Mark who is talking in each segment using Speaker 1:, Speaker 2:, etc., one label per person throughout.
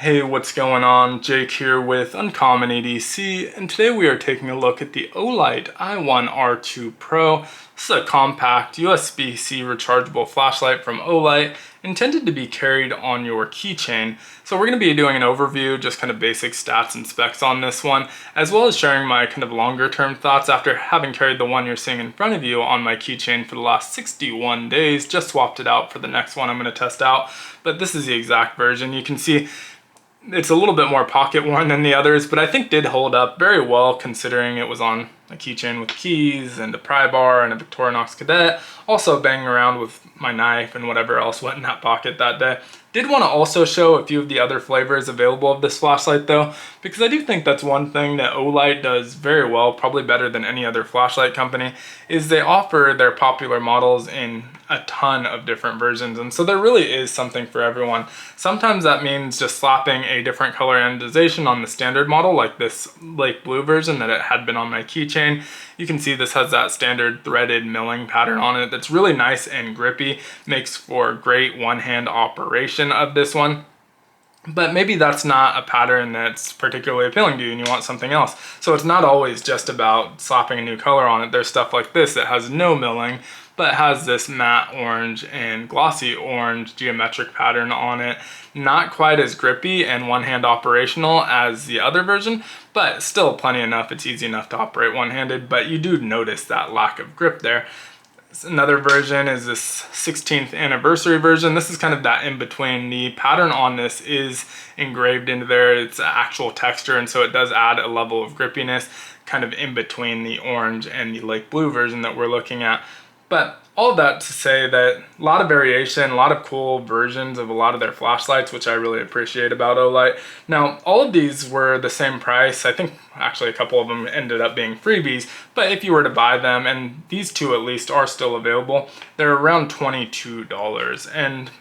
Speaker 1: Hey, what's going on? Jake here with Uncommon ADC, and today we are taking a look at the Olight i1R2 Pro. This is a compact USB-C rechargeable flashlight from Olight, intended to be carried on your keychain. So we're going to be doing an overview, just kind of basic stats and specs on this one, as well as sharing my kind of longer term thoughts after having carried the one you're seeing in front of you on my keychain for the last 61 days. Just swapped it out for the next one I'm going to test out, but this is the exact version. You can see it's a little bit more pocket worn than the others, but I think did hold up very well considering it was on a keychain with keys and a pry bar and a Victorinox Cadet. Also banging around with my knife and whatever else went in that pocket that day. Did want to also show a few of the other flavors available of this flashlight though, because I do think that's one thing that Olight does very well, probably better than any other flashlight company, is they offer their popular models in a ton of different versions, and so there really is something for everyone. Sometimes that means just slapping a different color anodization on the standard model, like this lake blue version that it had been on my keychain. You can see this has that standard threaded milling pattern on it that's really nice and grippy, makes for great one-hand operation of this one. But maybe that's not a pattern that's particularly appealing to you and you want something else. So it's not always just about slapping a new color on it. There's stuff like this that has no milling, but has this matte orange and glossy orange geometric pattern on it. Not quite as grippy and one-hand operational as the other version, but still plenty enough. It's easy enough to operate one-handed, but you do notice that lack of grip there. Another version is this 16th anniversary version. This is kind of that in between. The pattern on this is engraved into there. It's actual texture, and so it does add a level of grippiness kind of in between the orange and the lake blue version that we're looking at. But all of that to say that a lot of variation, a lot of cool versions of a lot of their flashlights, which I really appreciate about Olight. Now, all of these were the same price. I think actually a couple of them ended up being freebies, but if you were to buy them, and these two at least are still available, they're around $22. And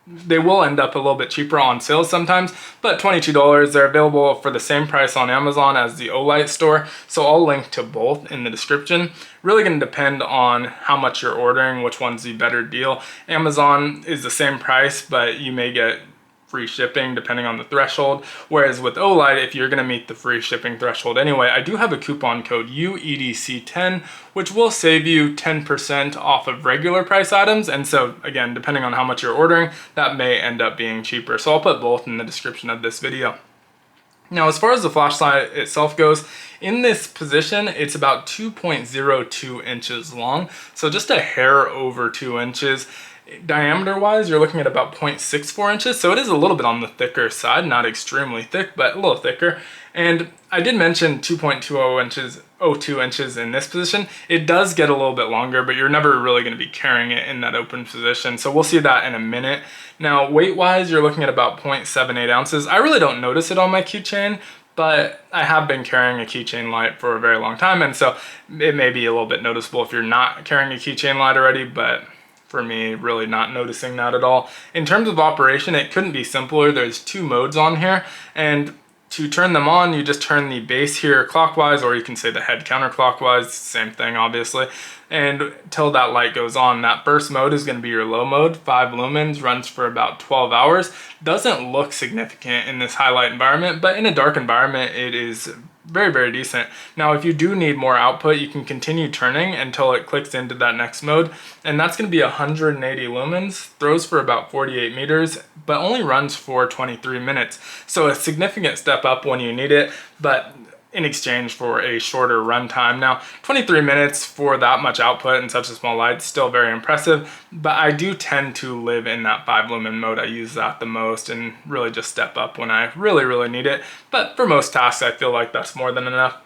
Speaker 1: they will end up a little bit cheaper on sales sometimes, but $22, they're available for the same price on Amazon as the Olight store. So I'll link to both in the description. Really going to depend on how much you're ordering, which one's the better deal. Amazon is the same price, but you may get free shipping depending on the threshold, whereas with Olight, if you're going to meet the free shipping threshold anyway, I do have a coupon code UEDC10 which will save you 10% off of regular price items, and so again, depending on how much you're ordering, that may end up being cheaper. So I'll put both in the description of this video. Now, as far as the flashlight itself goes, in this position, it's about 2.02 inches long, so just a hair over 2 inches. Diameter wise, you're looking at about 0.64 inches, so it is a little bit on the thicker side, not extremely thick, but a little thicker. And I did mention 2.20 inches, 02 inches in this position. It does get a little bit longer, but you're never really going to be carrying it in that open position, so we'll see that in a minute. Now, weight wise, you're looking at about 0.78 ounces. I really don't notice it on my keychain, but I have been carrying a keychain light for a very long time, and so it may be a little bit noticeable if you're not carrying a keychain light already, but for me, really not noticing that at all. In terms of operation, it couldn't be simpler. There's two modes on here, and to turn them on, you just turn the base here clockwise, or you can say the head counterclockwise, same thing obviously, and till that light goes on. That first mode is going to be your low mode, 5 lumens, runs for about 12 hours. Doesn't look significant in this highlight environment, but in a dark environment, it is very, very decent. Now, if you do need more output, you can continue turning until it clicks into that next mode, and that's going to be 180 lumens, throws for about 48 meters, but only runs for 23 minutes. So a significant step up when you need it, but in exchange for a shorter runtime. Now, 23 minutes for that much output in such a small light is still very impressive, but I do tend to live in that 5 lumen mode. I use that the most and really just step up when I really, really need it. But for most tasks, I feel like that's more than enough.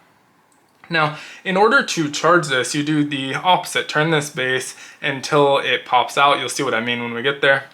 Speaker 1: Now, in order to charge this, you do the opposite. Turn this base until it pops out. You'll see what I mean when we get there.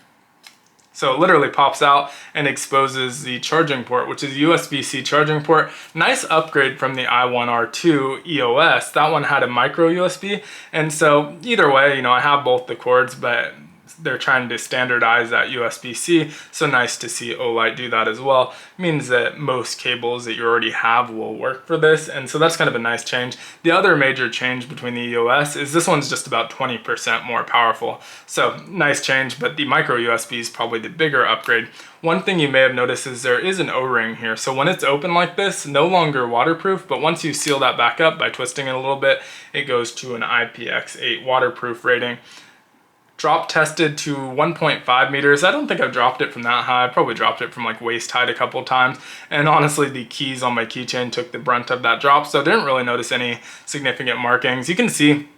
Speaker 1: So it literally pops out and exposes the charging port, which is a USB-C charging port. Nice upgrade from the i1R2 EOS. That one had a micro USB. And so either way, you know, I have both the cords, but they're trying to standardize that USB-C, so nice to see Olight do that as well. It means that most cables that you already have will work for this, and so that's kind of a nice change. The other major change between the EOS is this one's just about 20% more powerful. So nice change, but the micro USB is probably the bigger upgrade. One thing you may have noticed is there is an O-ring here. So when it's open like this, no longer waterproof, but once you seal that back up by twisting it a little bit, it goes to an IPX8 waterproof rating. Drop tested to 1.5 meters. I don't think I've dropped it from that high. I probably dropped it from like waist height a couple times. And honestly, the keys on my keychain took the brunt of that drop, so I didn't really notice any significant markings. You can see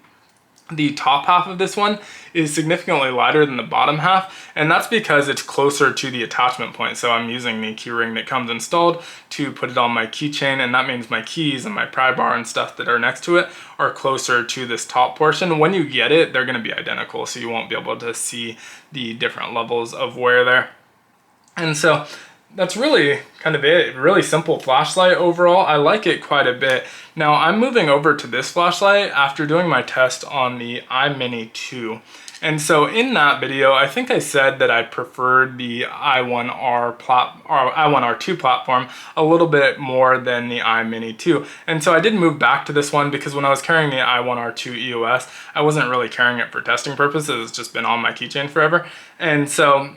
Speaker 1: the top half of this one is significantly lighter than the bottom half, and that's because it's closer to the attachment point. So I'm using the key ring that comes installed to put it on my keychain, and that means my keys and my pry bar and stuff that are next to it are closer to this top portion. When you get it, they're going to be identical, so you won't be able to see the different levels of wear there. And so that's really kind of it. Really simple flashlight overall. I like it quite a bit. Now I'm moving over to this flashlight after doing my test on the iMini 2. And so in that video, I think I said that I preferred the i1R2 platform a little bit more than the iMini 2. And so I did move back to this one because when I was carrying the i1R2 EOS, I wasn't really carrying it for testing purposes. It's just been on my keychain forever. And so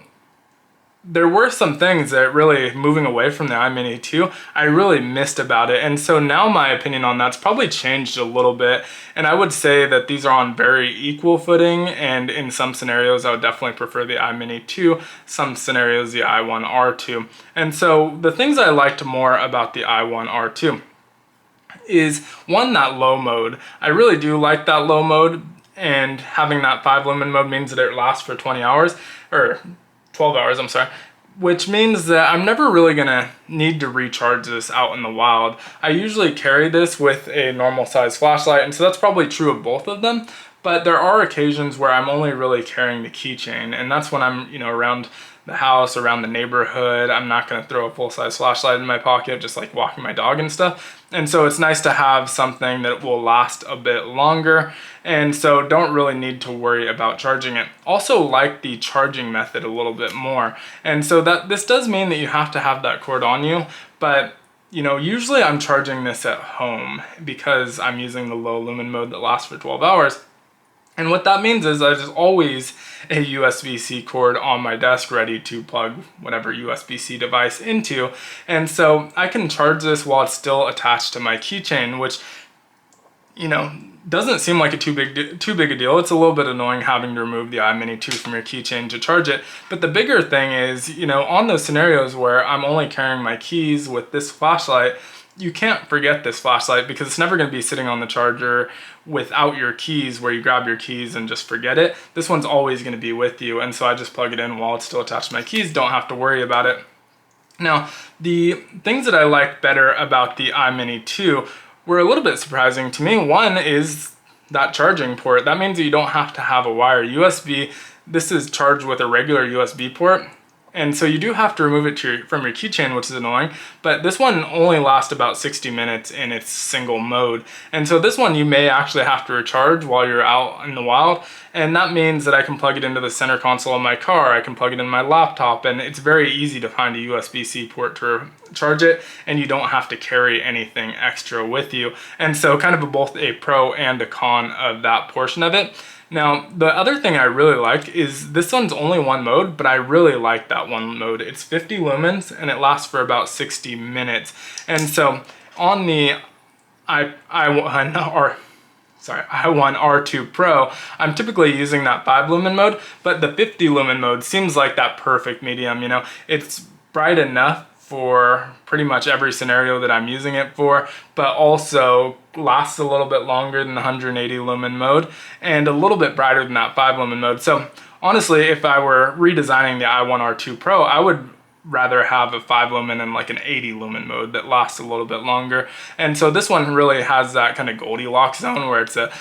Speaker 1: there were some things that really, moving away from the iMini 2, I really missed about it. And so now my opinion on that's probably changed a little bit. And I would say that these are on very equal footing. And in some scenarios, I would definitely prefer the iMini 2. Some scenarios, the i1R2. And so the things I liked more about the i1R2 is, one, that low mode. I really do like that low mode. And having that 5 lumen mode means that it lasts for 20 hours, or 12 hours, I'm sorry, which means that I'm never really gonna need to recharge this out in the wild. I usually carry this with a normal size flashlight, and so that's probably true of both of them, but there are occasions where I'm only really carrying the keychain, and that's when I'm, around the house, around the neighborhood. I'm not gonna throw a full-size flashlight in my pocket, just like walking my dog and stuff. And so it's nice to have something that will last a bit longer, and so don't really need to worry about charging it. Also like the charging method a little bit more. And so that this does mean that you have to have that cord on you, but usually I'm charging this at home because I'm using the low lumen mode that lasts for 12 hours. And what that means is there's always a USB-C cord on my desk ready to plug whatever USB-C device into. And so I can charge this while it's still attached to my keychain, which, doesn't seem like too big a deal. It's a little bit annoying having to remove the iMini 2 from your keychain to charge it. But the bigger thing is, on those scenarios where I'm only carrying my keys with this flashlight, you can't forget this flashlight because it's never going to be sitting on the charger without your keys, where you grab your keys and just forget it. This one's always going to be with you, and so I just plug it in while it's still attached to my keys. Don't have to worry about it. Now, the things that I like better about the iMini 2 were a little bit surprising to me. One is that charging port. That means that you don't have to have a wire. USB, this is charged with a regular USB port. And so you do have to remove it from your keychain, which is annoying, but this one only lasts about 60 minutes in its single mode. And so this one you may actually have to recharge while you're out in the wild, and that means that I can plug it into the center console of my car, I can plug it in my laptop, and it's very easy to find a USB-C port to charge it, and you don't have to carry anything extra with you. And so kind of both a pro and a con of that portion of it. Now, the other thing I really like is this one's only one mode, but I really like that one mode. It's 50 lumens and it lasts for about 60 minutes. And so on the i1R2 Pro, I'm typically using that 5 lumen mode, but the 50 lumen mode seems like that perfect medium. It's bright enough for pretty much every scenario that I'm using it for, but also lasts a little bit longer than the 180 lumen mode and a little bit brighter than that 5 lumen mode. So honestly, if I were redesigning the i1R2 Pro, I would rather have a 5 lumen and like an 80 lumen mode that lasts a little bit longer. And so this one really has that kind of Goldilocks zone where it's a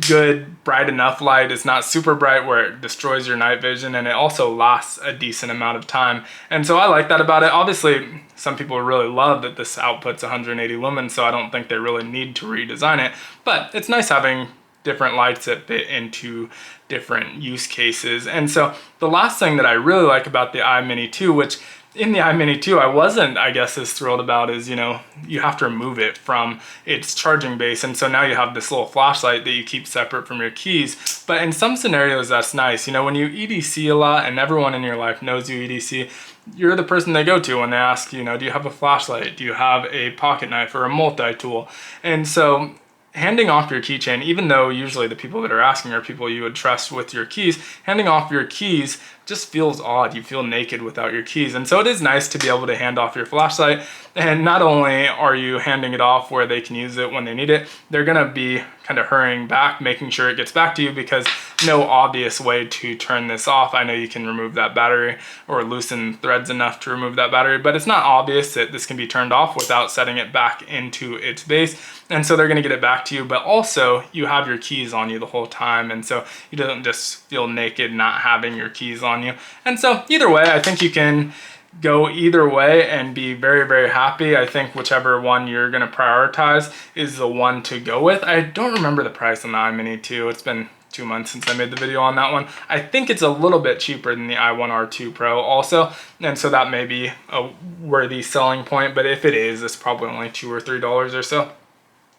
Speaker 1: good bright enough light. It's not super bright where it destroys your night vision, and it also lasts a decent amount of time. And so I like that about it. Obviously, some people really love that this outputs 180 lumens, so I don't think they really need to redesign it, but it's nice having different lights that fit into different use cases. And so the last thing that I really like about the iMini 2, which in the iMini 2 I wasn't, I guess, as thrilled about, is, you know, you have to remove it from its charging base, and so now you have this little flashlight that you keep separate from your keys. But in some scenarios that's nice. You know, when you EDC a lot and everyone in your life knows you EDC, you're the person they go to when they ask, you know, do you have a flashlight? Do you have a pocket knife or a multi-tool? And so handing off your keychain, even though usually the people that are asking are people you would trust with your keys, handing off your keys just feels odd. You feel naked without your keys. And so it is nice to be able to hand off your flashlight. And not only are you handing it off where they can use it when they need it, they're gonna be kind of hurrying back, making sure it gets back to you, because no obvious way to turn this off. I know you can remove that battery or loosen threads enough to remove that battery, but it's not obvious that this can be turned off without setting it back into its base. And so they're gonna get it back to you, but also you have your keys on you the whole time. And so you don't just feel naked not having your keys on you. And so either way, I think you can go either way and be very, very happy. I think whichever one you're gonna prioritize is the one to go with. I don't remember the price on the iMini 2. It's been 2 months since I made the video on that one. I think it's a little bit cheaper than the i1R 2 Pro also, and so that may be a worthy selling point, but if it is, it's probably only $2 or $3 or so.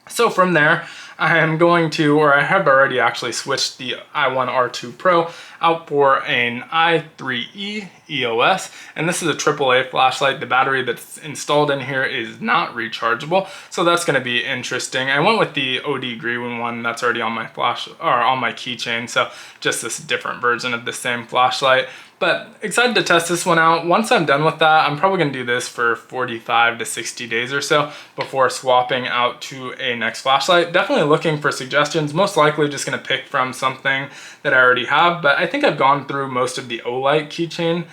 Speaker 1: So from there, I am going to, or I have already actually switched the i1R 2 Pro out for an i3E EOS, and this is a AAA flashlight. The battery that's installed in here is not rechargeable, so that's going to be interesting. I went with the OD green one that's already on my on my keychain, so just this different version of the same flashlight. But excited to test this one out. Once I'm done with that, I'm probably gonna do this for 45 to 60 days or so before swapping out to a next flashlight. Definitely looking for suggestions, most likely just gonna pick from something that I already have, but I think I've gone through most of the Olight keychain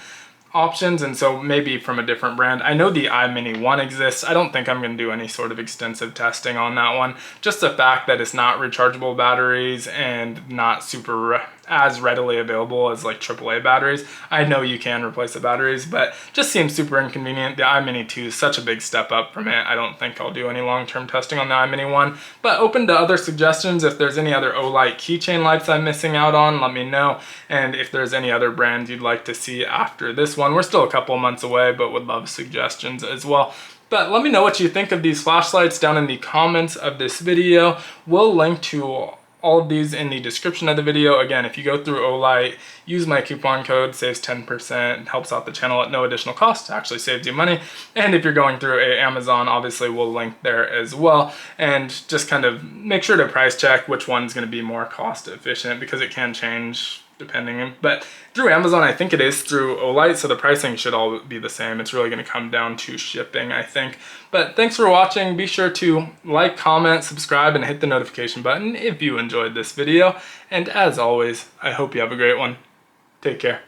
Speaker 1: options, and so maybe from a different brand. I know the iMini 1 exists. I don't think I'm going to do any sort of extensive testing on that one. Just the fact that it's not rechargeable batteries and not super as readily available as like AAA batteries. I know you can replace the batteries, but just seems super inconvenient. The iMini 2 is such a big step up from it. I don't think I'll do any long-term testing on the iMini 1, but open to other suggestions. If there's any other Olight keychain lights I'm missing out on, let me know. And if there's any other brands you'd like to see after this one, we're still a couple months away, but would love suggestions as well. But let me know what you think of these flashlights down in the comments of this video. We'll link to all of these in the description of the video. Again, if you go through Olight, use my coupon code, saves 10%, helps out the channel at no additional cost, actually saves you money. And if you're going through Amazon, obviously we'll link there as well. And just kind of make sure to price check which one's gonna be more cost efficient, because it can change depending. But through Amazon, I think it is through Olight, so the pricing should all be the same. It's really gonna come down to shipping, I think. But thanks for watching. Be sure to like, comment, subscribe, and hit the notification button if you enjoyed this video. And as always, I hope you have a great one. Take care.